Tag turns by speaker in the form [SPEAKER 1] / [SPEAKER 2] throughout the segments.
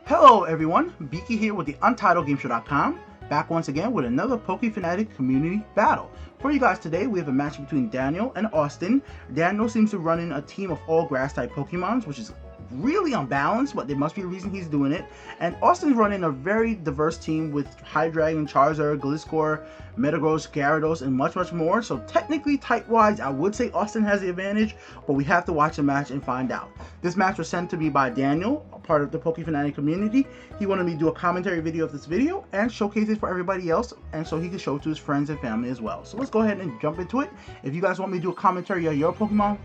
[SPEAKER 1] Hello everyone, Beaky here with the UntitledGameShow.com, back once again with another PokèFanatic community battle. For you guys today, we have a match between Daniel and Austin. Daniel seems to run in a team of all grass-type Pokemons, which is really unbalanced, but there must be a reason he's doing it. And Austin's running a very diverse team with Hydreigon, Charizard, Gliscor, Metagross, Gyarados, and much more. So technically, type-wise, I would say Austin has the advantage, but we have to watch the match and find out. This match was sent to me by Daniel, a part of the PokèFanatic community. He wanted me to do a commentary video of this video and showcase it for everybody else, and so he could show it to his friends and family as well. So let's go ahead and jump into it. If you guys want me to do a commentary of your Pokemon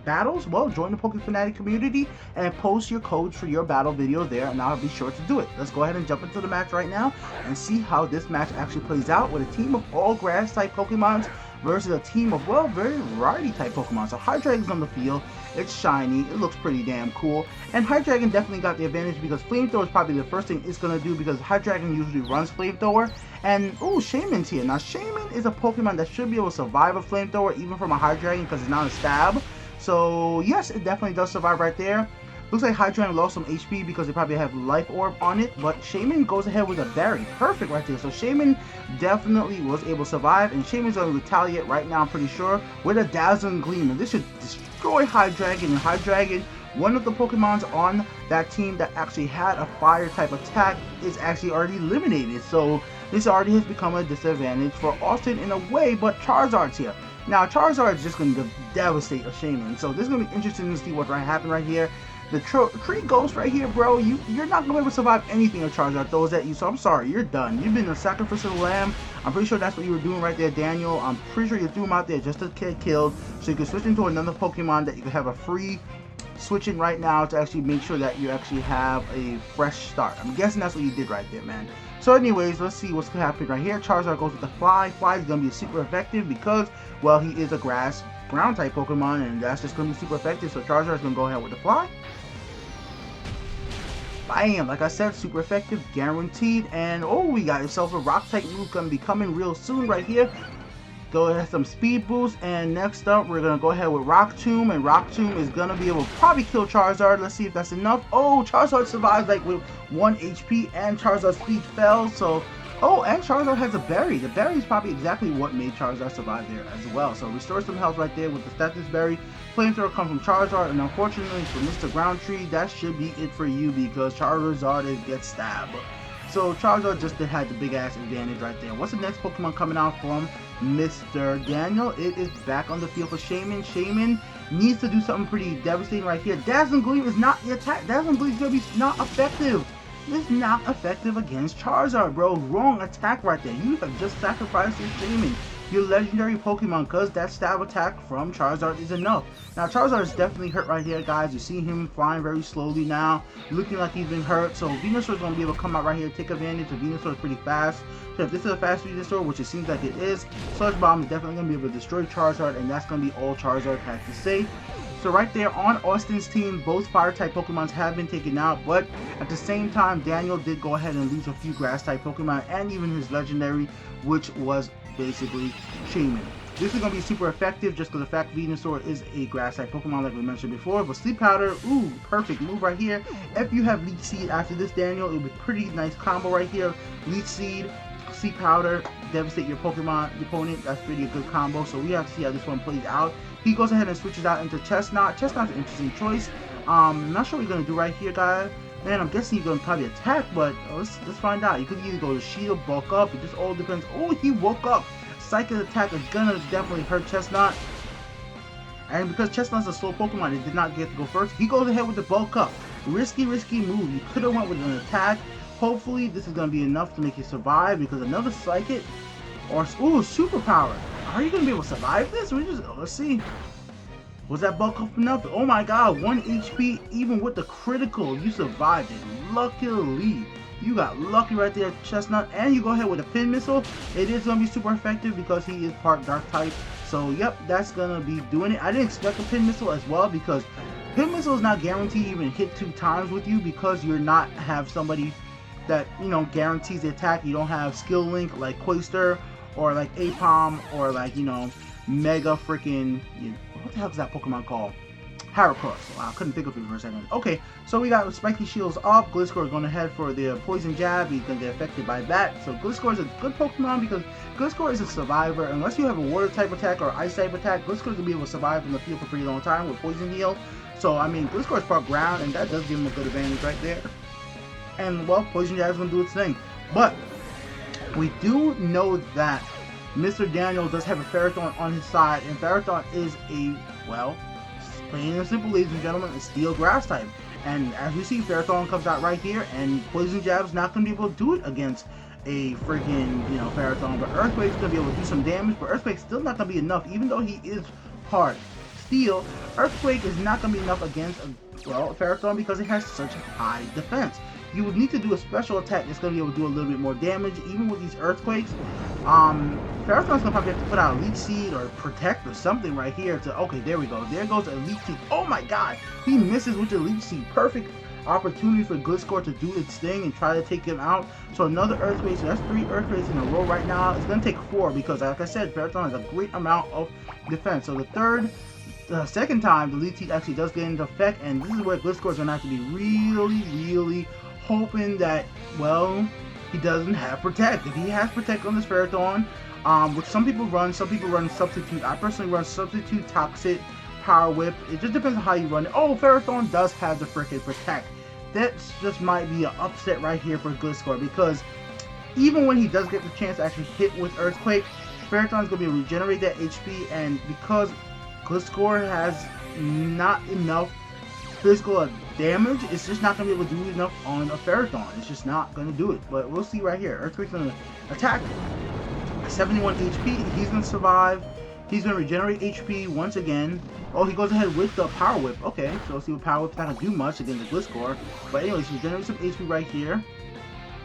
[SPEAKER 1] battles, well, join the PokèFanatic community and post your codes for your battle video there, and I'll be sure to do it. Let's go ahead and jump into the match right now and see how this match actually plays out with a team of all grass type Pokemons versus a team of, well, very variety type Pokemon. So Hydreigon's on the field, it's shiny, it looks pretty damn cool, and Hydreigon definitely got the advantage because Flamethrower is probably the first thing it's going to do because Hydreigon usually runs Flamethrower. And ooh, Shaymin's here. Now Shaymin is a Pokemon that should be able to survive a Flamethrower even from a Hydreigon because it's not a stab. So yes, it definitely does survive right there. Looks like Hydreigon lost some HP because they probably have Life Orb on it, but Shaymin goes ahead with a Berry. Perfect right there. So Shaymin definitely was able to survive, and Shaymin's going to retaliate right now, I'm pretty sure, with a Dazzling Gleam. And this should destroy Hydreigon, and Hydreigon, one of the Pokemons on that team that actually had a fire type attack, is actually already eliminated. So this already has become a disadvantage for Austin in a way, but Charizard's here. Now Charizard is just going to devastate a Shaymin, so this is going to be interesting to see what's going to happen right here. The tree ghost right here, bro, you're not going to be able to survive anything a Charizard throws at you, so I'm sorry, you're done. You've been a sacrificial lamb. I'm pretty sure that's what you were doing right there, Daniel. I'm pretty sure you threw him out there just to get killed, so you can switch into another Pokemon that you can have a free switch in right now to actually make sure that you actually have a fresh start. I'm guessing that's what you did right there, man. So anyways, let's see what's happening right here. Charizard goes with the Fly. Fly is going to be super effective because, well, he is a grass ground type Pokemon, and that's just going to be super effective. So Charizard is going to go ahead with the Fly. Bam! Like I said, super effective, guaranteed. And oh, we got yourself a rock type move going to be coming real soon right here. Go ahead, some speed boost, and next up we're gonna go ahead with Rock Tomb, and Rock Tomb is gonna be able to probably kill Charizard. Let's see if that's enough. Oh, Charizard survives like with 1 HP, and Charizard's speed fell. So, oh, and Charizard has a Berry. The Berry is probably exactly what made Charizard survive there as well. So restore some health right there with the Status Berry. Flamethrower comes from Charizard, and unfortunately for Mr. Ground Tree, that should be it for you because Charizard gets stabbed. So Charizard just had the big ass advantage right there. What's the next Pokemon coming out from Mr. Daniel? It is back on the field for Shaymin. Shaymin needs to do something pretty devastating right here. Dazzling Gleam is not the attack. Dazzling Gleam is going to be not effective. It's not effective against Charizard, bro. Wrong attack right there. You have just sacrificed your Shaymin, your legendary Pokemon, because that stab attack from Charizard is enough. Now Charizard is definitely hurt right here, guys. You see him flying very slowly now, looking like he's been hurt. So Venusaur is going to be able to come out right here, take advantage. Venusaur is pretty fast. So if this is a fast Venusaur, which it seems like it is, Sludge Bomb is definitely going to be able to destroy Charizard, and that's going to be all Charizard has to say. So right there on Austin's team, both Fire-type Pokemons have been taken out, but at the same time, Daniel did go ahead and lose a few Grass-type Pokemon and even his legendary, which was basically Shaymin. This is going to be super effective just because the fact Venusaur is a Grass-type Pokemon like we mentioned before, but Sleep Powder, ooh, perfect move right here. If you have Leech Seed after this, Daniel, it would be a pretty nice combo right here. Leech Seed, Sleep Powder, devastate your Pokemon, your opponent. That's pretty a good combo, so we have to see how this one plays out. He goes ahead and switches out into Chestnut. Chestnut's an interesting choice. I'm not sure what you're going to do right here, guys. Man, I'm guessing you're going to probably attack, but let's find out. You could either go to Shield, bulk up. It just all depends. Oh, he woke up. Psychic attack is going to definitely hurt Chestnut. And because Chestnut's a slow Pokemon, it did not get to go first. He goes ahead with the bulk up. Risky move. You could have went with an attack. Hopefully, this is going to be enough to make you survive because another Psychic or, ooh, Superpower. Are you going to be able to survive this? Let's see. Was that bulk up enough? Oh my god, 1 HP, even with the critical, you survived it. Luckily, you got lucky right there, Chestnut, and you go ahead with a Pin Missile. It is going to be super effective because he is part Dark type. So, yep, that's going to be doing it. I didn't expect a Pin Missile as well because Pin Missile is not guaranteed to even hit 2 times with you because you're not have somebody that, you know, guarantees the attack. You don't have Skill Link like Quaster or like Apom or like, you know, Mega freaking, what the hell is that Pokemon called? Heracross. Wow, I couldn't think of it for a second. Okay, so we got Spiky Shields up. Gliscor is going to head for the Poison Jab. He's going to get affected by that. So Gliscor is a good Pokemon because Gliscor is a survivor. Unless you have a Water type attack or Ice type attack, Gliscor is going to be able to survive in the field for a pretty long time with Poison Heal. So, I mean, Gliscor is part ground, and that does give him a good advantage right there. And, well, Poison Jab is going to do its thing. But we do know that Mr. Daniel does have a Ferrothorn on his side, and Ferrothorn is a, well, plain and simple, ladies and gentlemen, a Steel Grass type. And as we see, Ferrothorn comes out right here, and Poison Jab's not going to be able to do it against a freaking, you know, Ferrothorn. But Earthquake's going to be able to do some damage, but Earthquake's still not going to be enough, even though he is part Steel. Earthquake is not going to be enough against, well, Ferrothorn because it has such high defense. You would need to do a special attack that's going to be able to do a little bit more damage, even with these Earthquakes. Ferrothorn's going to probably have to put out a Leech Seed or Protect or something right here to, okay, there we go. There goes a Leech Seed. Oh my god, he misses with the Leech Seed. Perfect opportunity for Gliscor to do its thing and try to take him out. So another Earthquake, so that's 3 Earthquakes in a row right now. It's going to take 4 because, like I said, Ferrothorn has a great amount of defense. So the second time, the Leech Seed actually does get into effect, and this is where Gliscor is going to have to be really hoping that, well, he doesn't have Protect. If he has Protect on this Ferrothorn, which some people run Substitute. I personally run Substitute, Toxic, Power Whip. It just depends on how you run it. Oh, Ferrothorn does have the freaking Protect. That just might be an upset right here for Gliscor, because even when he does get the chance to actually hit with Earthquake, Ferrothorn is going to be able to regenerate that HP, and because Gliscor has not enough physical damage, it's just not going to be able to do enough on a Ferrothorn. It's just not going to do it. But we'll see right here. Earthquake's going to attack 71 HP. He's going to survive. He's going to regenerate HP once again. Oh, he goes ahead with the Power Whip. Okay, so let's see what Power Whip's not going to do much against the Gliscor. But anyways, he regenerates some HP right here.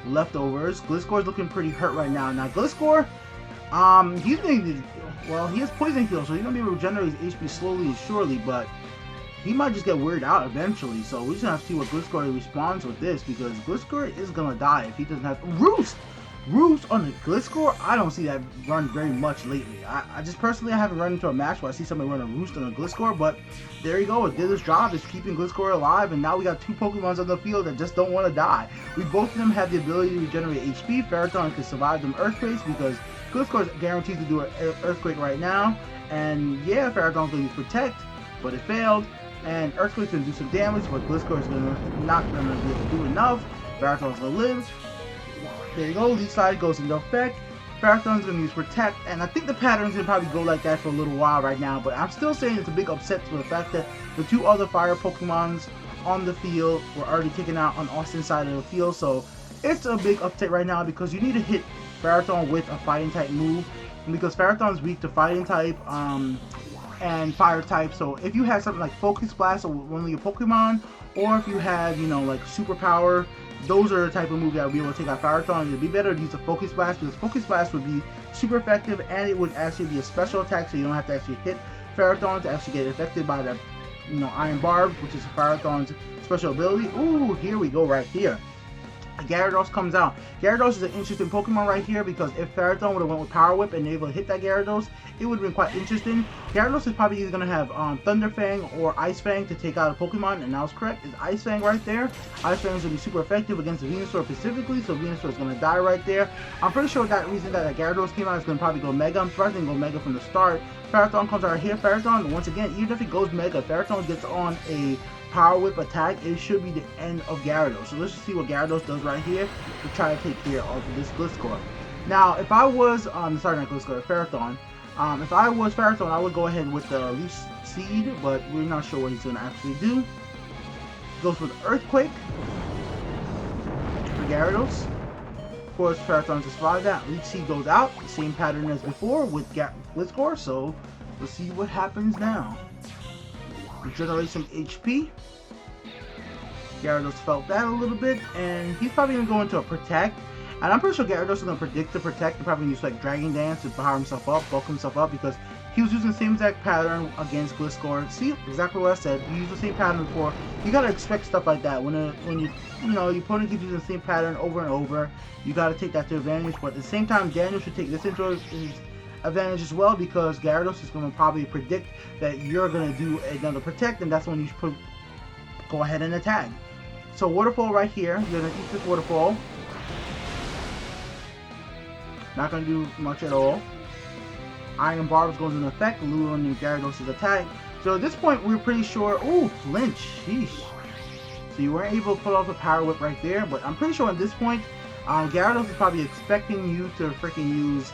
[SPEAKER 1] Leftovers. Gliscor's looking pretty hurt right now. Now, Gliscor, he's going to, well, he has Poison Heal, so he's going to be able to regenerate his HP slowly and surely, but he might just get weirded out eventually. So we just have to see what Gliscor responds with this, because Gliscor is going to die if he doesn't have Roost! Roost on the Gliscor? I don't see that run very much lately. I just personally, I haven't run into a match where I see somebody run a Roost on a Gliscor, but there you go. It did its job. It's keeping Gliscor alive, and now we got 2 Pokemons on the field that just don't want to die. Both of them have the ability to regenerate HP. Ferrothorn can survive them Earthquakes because Gliscor is guaranteed to do an Earthquake right now. And yeah, Ferrothorn's going to use Protect, but it failed. And Earthquake's going to do some damage, but Gliscor is not going to be able to do enough. Ferrothorn's going to live. There you go, Leech Slide goes into effect. Ferrothorn's going to use Protect, and I think the pattern's going to probably go like that for a little while right now, but I'm still saying it's a big upset for the fact that the 2 other fire Pokemons on the field were already taken out on Austin's side of the field, so it's a big upset right now because you need to hit Ferrothorn with a Fighting type move, because Ferrothorn's weak to Fighting type, and Fire type. So if you have something like Focus Blast or one of your Pokemon, or if you have, you know, like Superpower, those are the type of moves that will be able to take out Ferrothorn. It'd be better to use a Focus Blast, because Focus Blast would be super effective, and it would actually be a special attack, so you don't have to actually hit Ferrothorn to actually get affected by the, you know, Iron Barb, which is Ferrothorn's special ability. Ooh, here we go right here. Gyarados comes out. Gyarados is an interesting Pokemon right here, because if Ferrothorn would have went with Power Whip and able to hit that Gyarados, it would have been quite interesting. Gyarados is probably either going to have Thunder Fang or Ice Fang to take out a Pokemon, and I was correct. It's Ice Fang right there. Ice Fang is going to be super effective against the Venusaur specifically, so Venusaur is going to die right there. I'm pretty sure that reason that Gyarados came out is going to probably go Mega. I'm probably going to go Mega from the start. Ferrothorn comes out right here. Ferrothorn, once again, even if it goes Mega, Ferrothorn gets on a Power Whip attack, it should be the end of Gyarados. So let's just see what Gyarados does right here to try to take care of this Gliscor. Now, if I was, sorry, not Gliscor, Ferrothorn. If I was Ferrothorn, I would go ahead with the Leech Seed, but we're not sure what he's going to actually do. Goes with Earthquake for Gyarados. Of course, Ferrothorn to survive that. Leech Seed goes out, same pattern as before with Gliscor, so let's see what happens now. Regenerate some HP. Gyarados felt that a little bit, and he's probably going to go into a Protect. And I'm pretty sure Gyarados is going to predict the Protect and probably use like Dragon Dance to power himself up, bulk himself up, because he was using the same exact pattern against Gliscor. See, exactly what I said. You use the same pattern before. You gotta expect stuff like that. When you know, your opponent keeps using the same pattern over and over, you gotta take that to advantage. But at the same time, Daniel should take this into his advantage as well, because Gyarados is going to probably predict that you're going to do another protect, and that's when you should go ahead and attack. So waterfall right here, you're going to eat this waterfall. Not going to do much at all. Iron Barbs goes into effect, lowering Gyarados' attack. So at this point, we're pretty sure. Ooh, flinch. Sheesh. So you weren't able to pull off the Power Whip right there, but I'm pretty sure at this point, Gyarados is probably expecting you to freaking use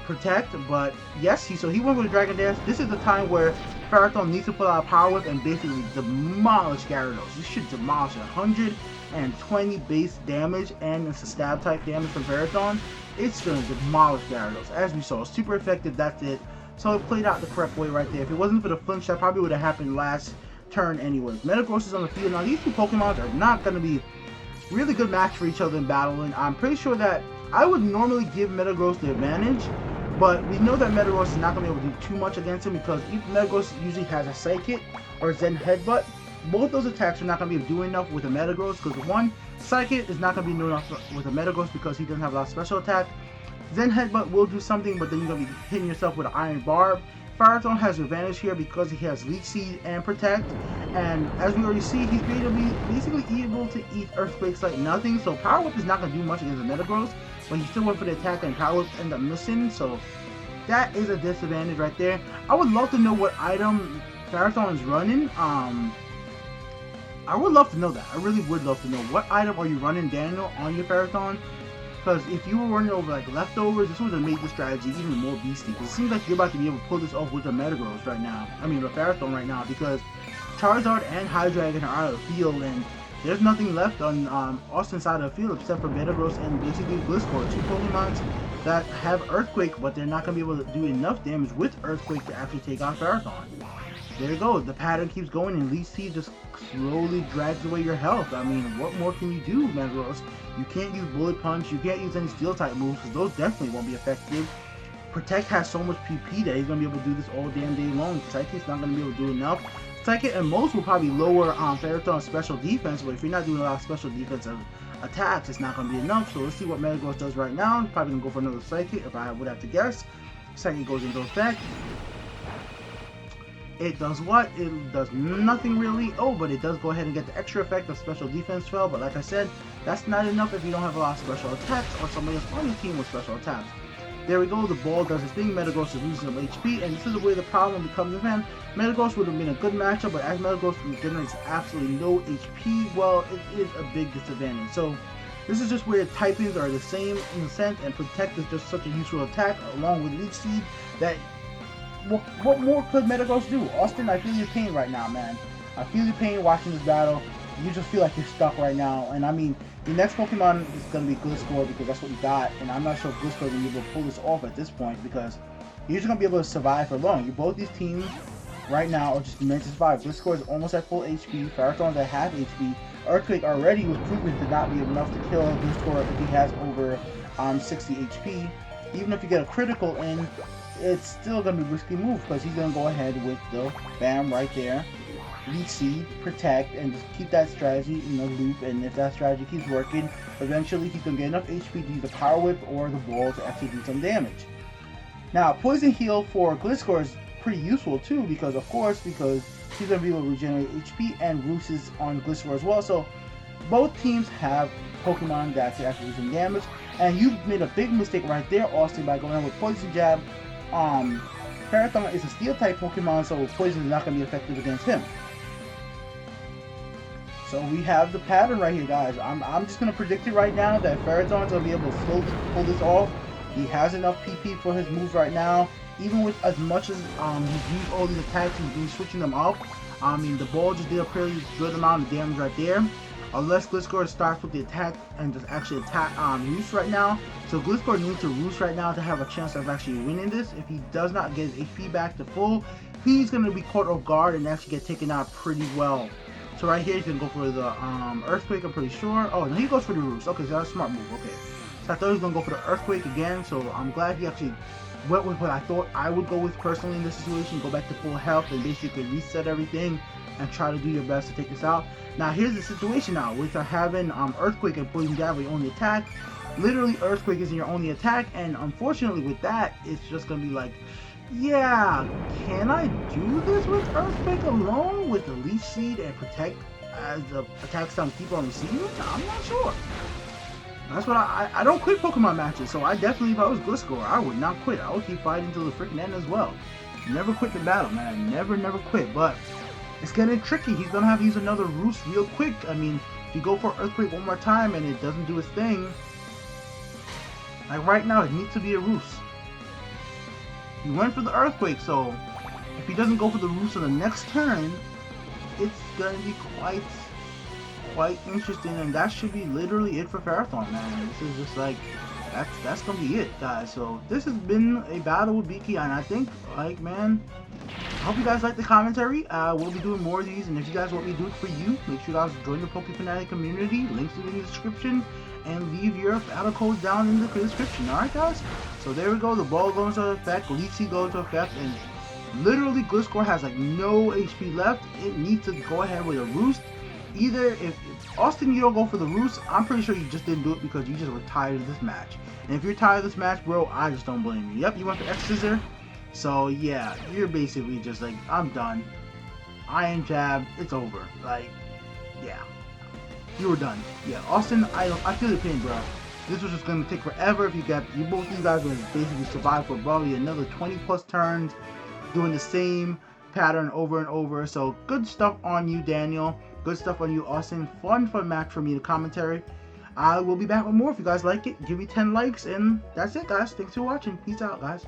[SPEAKER 1] Protect. But yes, so he went with a Dragon Dance. This is the time where Ferrothorn needs to pull out a Power Whip and basically demolish Gyarados. You should demolish 120 base damage, and it's a stab type damage from Ferrothorn. It's going to demolish Gyarados. As we saw, super effective, that's it. So it played out the correct way right there. If it wasn't for the flinch, that probably would have happened last turn anyways. Metagross is on the field. Now these two Pokemon are not going to be really good match for each other in battling. I'm pretty sure that I would normally give Metagross the advantage, but we know that Metagross is not going to be able to do too much against him, because Metagross usually has a Psychic or Zen Headbutt. Both those attacks are not going to be doing enough with a Metagross, because one, Psychic is not going to be doing enough with a Metagross because he doesn't have a lot of special attack. Zen Headbutt will do something, but then you're going to be hitting yourself with an Iron Barb. Ferrothorn has an advantage here because he has Leech Seed and Protect, and as we already see, he's going to be basically able to eat Earthquakes like nothing. So Power Whip is not going to do much against the Metagross, but he still went for the attack, and Power Whip ended up missing, so that is a disadvantage right there. I would love to know what item Ferrothorn is running. I would love to know that. I really would love to know what item are you running, Daniel, on your Ferrothorn. Because if you were running over like leftovers, this would have made the strategy even more beastly. Because it seems like you're about to be able to pull this off with the Metagross right now. I mean, with Ferrothorn right now, because Charizard and Hydreigon are out of the field, and there's nothing left on Austin's side of the field except for Metagross and basically Gliscor, two Pokemons that have Earthquake, but they're not going to be able to do enough damage with Earthquake to actually take on Ferrothorn. There you go. The pattern keeps going, and Leech Seed just slowly drags away your health. I mean, what more can you do, Metagross? You can't use Bullet Punch. You can't use any Steel type moves, because those definitely won't be effective. Protect has so much PP that he's going to be able to do this all damn day long. Psychic's not going to be able to do enough. Psychic and most will probably lower Ferrothorn's special defense, but if you're not doing a lot of special defensive attacks, it's not going to be enough. So let's see what Metagross does right now. He's probably going to go for another Psychic, if I would have to guess. Psychic goes into effect. It does what? It does nothing really. Oh, but it does go ahead and get the extra effect of special defense spell. But like I said, that's not enough if you don't have a lot of special attacks or somebody else on your team with special attacks. There we go. The ball does its thing. Metagross is losing some HP, and this is where the problem becomes with him. Metagross would have been a good matchup, but as Metagross generates absolutely no HP, well, it is a big disadvantage. So this is just where typings are the same in a sense, and Protect is just such a useful attack along with Leech Seed that. What more could Metagross do? Austin, I feel your pain right now, man. I feel your pain watching this battle. You just feel like you're stuck right now. And I mean, the next Pokemon is going to be Gliscor, because that's what you got. And I'm not sure if Gliscor will be able to pull this off at this point, because you're just going to be able to survive for long. Both these teams right now are just meant to survive. Gliscor is almost at full HP. Ferrothorn's at half HP. Earthquake already was proven to not be enough to kill Gliscor if he has over 60 HP. Even if you get a critical in, it's still going to be a risky move, because he's going to go ahead with the bam right there. Leech Seed, Protect, and just keep that strategy in the loop, and if that strategy keeps working, eventually he's going to get enough HP to use the Power Whip or the ball to actually do some damage. Now, Poison Heal for Gliscor is pretty useful too, because he's going to be able to regenerate HP, and Roost is on Gliscor as well, so both teams have Pokemon that can actually do some damage, and you made a big mistake right there, Austin, by going on with Poison Jab. Ferrothorn is a Steel type Pokemon, so Poison is not going to be effective against him. So we have the pattern right here, guys. I'm just going to predict it right now that Ferrothorn's going to be able to slowly pull this off. He has enough PP for his moves right now. Even with as much as he's used all these attacks, he's been switching them out. I mean, the ball just did a pretty good amount of damage right there. Unless Gliscor starts with the attack and just actually attack Roost right now. So Gliscor needs to Roost right now to have a chance of actually winning this. If he does not get his HP back to full, he's going to be caught off guard and actually get taken out pretty well. So right here, he's going to go for the Earthquake, I'm pretty sure. Oh, no, he goes for the Roost. Okay, so that's a smart move. Okay. So I thought he was going to go for the Earthquake again. So I'm glad he actually went with what I thought I would go with personally in this situation. Go back to full health and basically reset everything. and try to do your best to take this out. Now here's the situation now, with having Earthquake and Poison Jab your only attack. Literally Earthquake is your only attack, and unfortunately with that, it's just gonna be like, yeah, can I do this with Earthquake alone with the Leech Seed and Protect as the attack sound keep on receiving? I'm not sure. That's what I don't quit Pokemon matches, so I definitely, if I was Gliscor, I would not quit. I would keep fighting until the freaking end as well. Never quit the battle, man. Never quit. But it's getting tricky. He's gonna have to use another Roost real quick. I mean, if you go for Earthquake one more time and it doesn't do its thing, like right now, it needs to be a Roost. He went for the Earthquake, so if he doesn't go for the Roost on the next turn, it's gonna be quite interesting, and that should be literally it for Ferrothorn, man. This is just like, that's gonna be it, guys. So this has been a battle with Beaky, and I think, like, man, I hope you guys like the commentary. We'll be doing more of these, and if you guys want me to do it for you, make sure you guys join the PokèFanatic community. Links in the description, and leave your battle codes down in the description. Alright, guys? So there we go. The ball goes into effect, Leech Seed goes into effect, and literally Gliscor has like no HP left. It needs to go ahead with a Roost. Either if Austin, you don't go for the Roost, I'm pretty sure you just didn't do it because you just were tired of this match. And if you're tired of this match, bro, I just don't blame you. Yep, you went for X Scissor. So yeah, you're basically just like, I'm done. Iron Jab, it's over. Like, yeah, you were done. Yeah, Austin, I feel your pain, bro. This was just gonna take forever. If you both of you guys would basically survive for probably another 20 plus turns, doing the same pattern over and over. So good stuff on you, Daniel. Good stuff on you, Austin. Fun match for me to commentary. I will be back with more. If you guys like it, give me 10 likes, and that's it, guys. Thanks for watching. Peace out, guys.